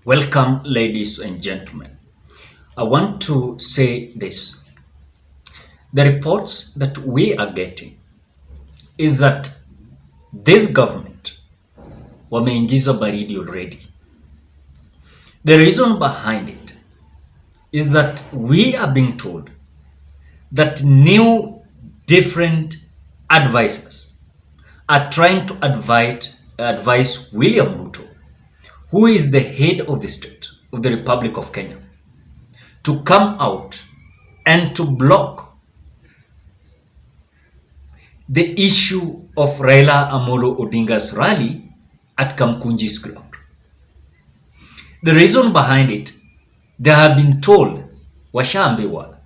Welcome, ladies and gentlemen. I want to say this. The reports that we are getting is that this government wameingiza baridi already. The reason behind it is that we are being told that new different advisors are trying to advise William Ruto, who is the head of the state of the Republic of Kenya, to come out and to block the issue of Raila Amolo Odinga's rally at Kamkunji's ground. The reason behind it, they have been told, washaambiwa,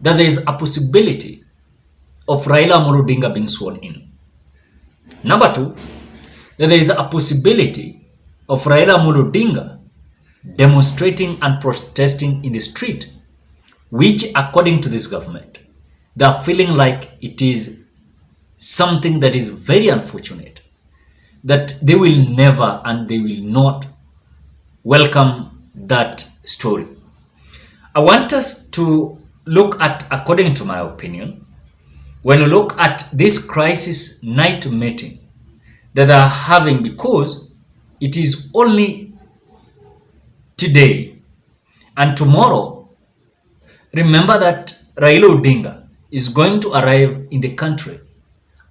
that there is a possibility of Raila Amolo Odinga being sworn in. Number two, that there is a possibility of Raila Amolo Odinga demonstrating and protesting in the street, which according to this government, they are feeling like it is something that is very unfortunate, that they will never and they will not welcome that story. I want us to look at, according to my opinion, when you look at this crisis night meeting that they are having, because it is only today and tomorrow. Remember that Raila Odinga is going to arrive in the country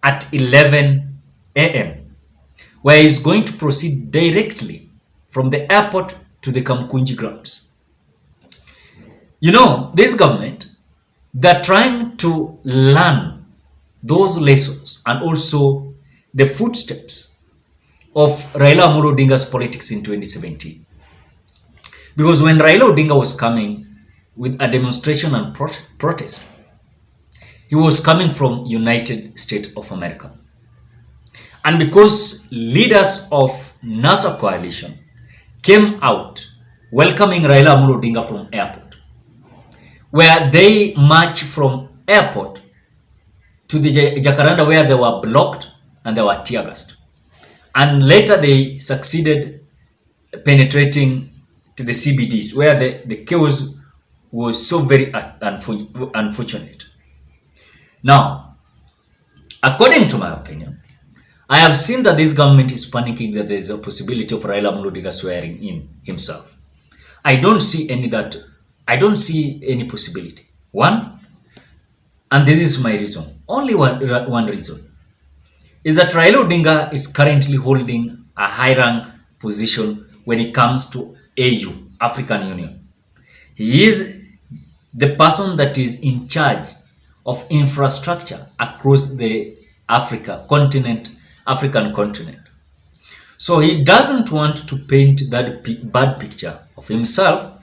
at 11 a.m. where he is going to proceed directly from the airport to the Kamkunji grounds. You know, this government, they're trying to learn those lessons and also the footsteps of Raila Amolo Odinga's politics in 2017. Because when Raila Odinga was coming with a demonstration and protest, he was coming from United States of America. And because leaders of NASA coalition came out welcoming Raila Amolo Odinga from airport, where they marched from airport to the Jacaranda, where they were blocked and they were tear gassed. And later they succeeded penetrating to the CBDs, where the chaos was so very unfortunate. Now, according to my opinion, I have seen that this government is panicking that there is a possibility of Raila Amolo Odinga swearing in himself. I don't see any possibility. One, and this is my reason, only one reason, is that Raila Odinga is currently holding a high rank position when it comes to AU, African Union. He is the person that is in charge of infrastructure across the African continent. So he doesn't want to paint that bad picture of himself,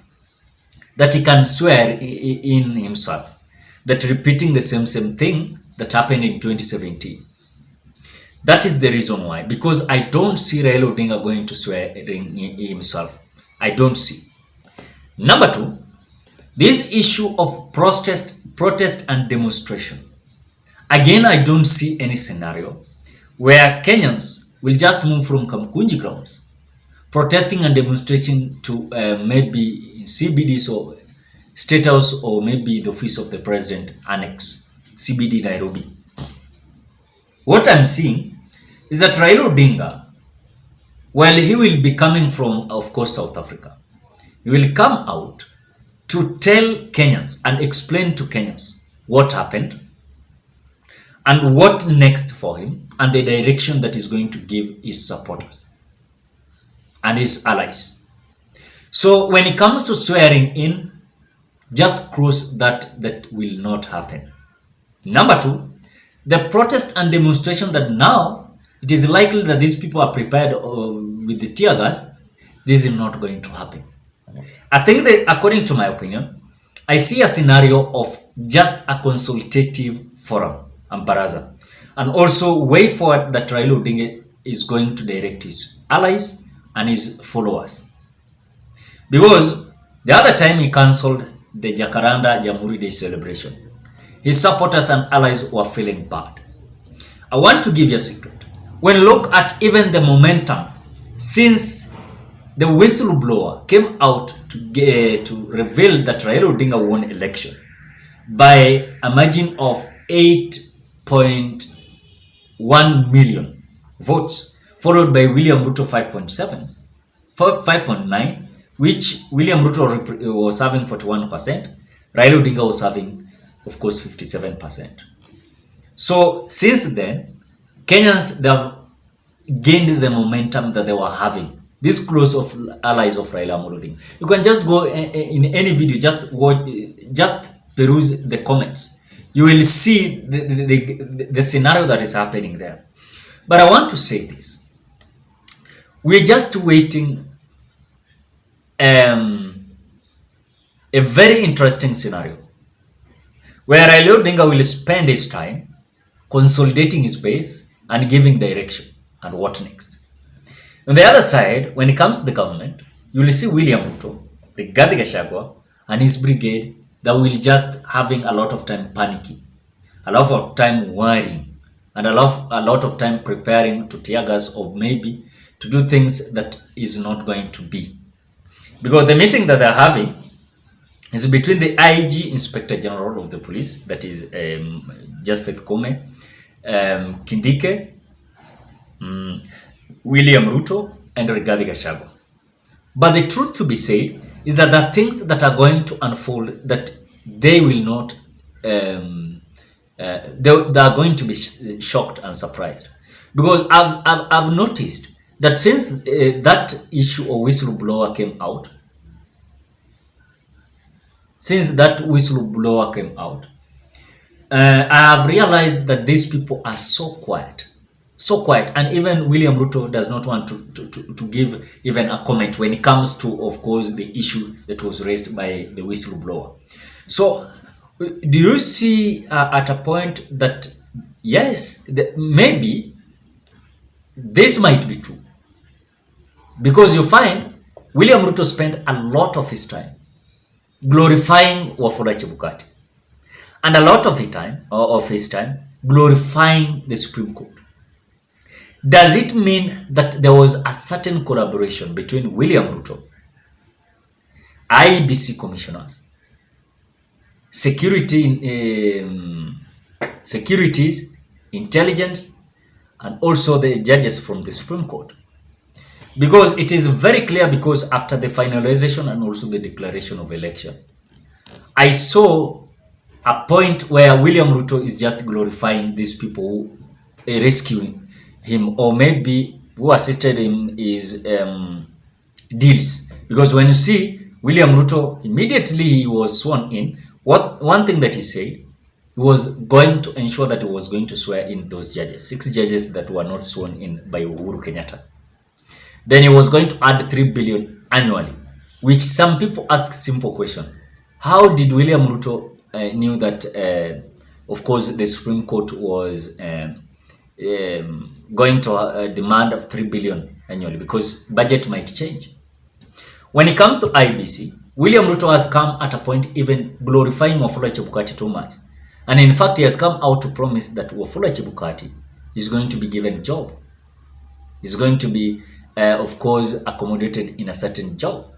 that he can swear in himself, that repeating the same thing that happened in 2017. That is the reason why, because I don't see Raila Odinga going to swear in himself. I don't see. Number two, this issue of protest and demonstration. Again, I don't see any scenario where Kenyans will just move from Kamkunji grounds, protesting and demonstrating to maybe CBDs or State House, or maybe the office of the President Annex, CBD Nairobi. What I'm seeing is that Raila Odinga, while he will be coming from, of course, South Africa, he will come out to tell Kenyans and explain to Kenyans what happened and what next for him, and the direction that he's going to give his supporters and his allies. So when it comes to swearing in, just cross that will not happen. Number two, the protest and demonstration that now it is likely that these people are prepared with the tear gas, this is not going to happen. I think that, according to my opinion, I see a scenario of just a consultative forum and baraza, and also way forward that Raila Odinga is going to direct his allies and his followers. Because the other time he cancelled the Jacaranda Jamhuri Day celebration, his supporters and allies were feeling bad. I want to give you a secret. When you look at even the momentum since the whistleblower came out to reveal that Raila Odinga won election by a margin of 8.1 million votes, followed by William Ruto 5.9, which William Ruto was having 41%, Raila Odinga was having, of course, 57%. So since then, Kenyans, they have gained the momentum that they were having. This close of allies of Raila Odinga. You can just go in any video, just watch, just peruse the comments. You will see the scenario that is happening there. But I want to say this. We're just waiting a very interesting scenario where Raila Odinga will spend his time consolidating his base and giving direction and what next. On the other side, when it comes to the government, you will see William Ruto, Rigathi Gachagua, and his brigade that will just having a lot of time panicking, a lot of time worrying, and a lot of time preparing to tear gas or maybe to do things that is not going to be. Because the meeting that they're having is between the IG, Inspector General of the Police, that is Japhet Koome, Kindike, William Ruto, and Rigathi Gachagua. But the truth to be said is that there are things that are going to unfold that they will not, they are going to be shocked and surprised. Because I've noticed that since that issue of whistleblower came out, I have realized that these people are so quiet, and even William Ruto does not want to give even a comment when it comes to, of course, the issue that was raised by the whistleblower. So do you see at a point that yes, maybe this might be true? Because you find William Ruto spent a lot of his time glorifying Wafula Chebukati and a lot of his time glorifying the Supreme Court. Does it mean that there was a certain collaboration between William Ruto, IEBC commissioners, securities, intelligence, and also the judges from the Supreme Court? Because it is very clear, because after the finalization and also the declaration of election, I saw a point where William Ruto is just glorifying these people who are rescuing him, or maybe who assisted him is deals. Because when you see William Ruto, immediately he was sworn in, one thing that he said, he was going to ensure that he was going to swear in those judges, 6 judges that were not sworn in by Uhuru Kenyatta. Then he was going to add 3 billion annually, which some people ask simple question. How did William Ruto knew that, of course, the Supreme Court was going to demand of 3 billion annually, because budget might change? When it comes to IBC, William Ruto has come at a point even glorifying Wafula Chebukati too much. And in fact, he has come out to promise that Wafula Chebukati is going to be given a job. He's going to be, of course, accommodated in a certain job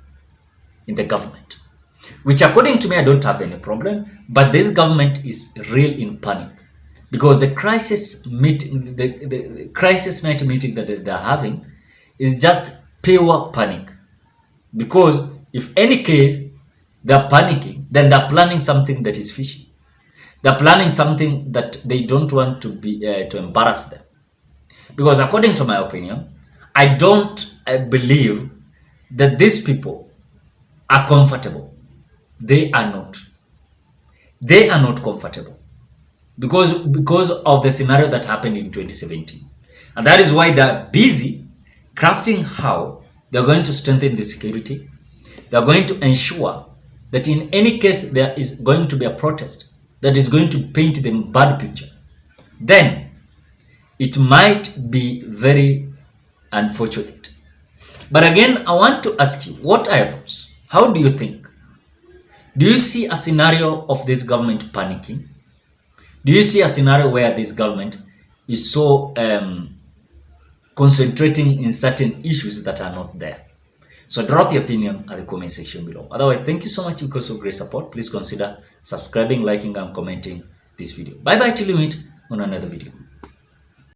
in the government. Which, according to me, I don't have any problem. But this government is real in panic. Because the crisis meeting, the crisis night meeting that they're having is just pure panic. Because if any case they're panicking, then they're planning something that is fishy. They're planning something that they don't want to be to embarrass them. Because according to my opinion, I don't believe that these people are comfortable. They are not. They are not comfortable. Because of the scenario that happened in 2017. And that is why they're busy crafting how they're going to strengthen the security. They're going to ensure that in any case there is going to be a protest that is going to paint them bad picture, then it might be very unfortunate. But again, I want to ask you, what are your thoughts? How do you think? Do you see a scenario of this government panicking? Do you see a scenario where this government is so concentrating in certain issues that are not there? So drop your opinion at the comment section below. Otherwise, thank you so much because of great support. Please consider subscribing, liking, and commenting this video. Bye bye till we meet on another video.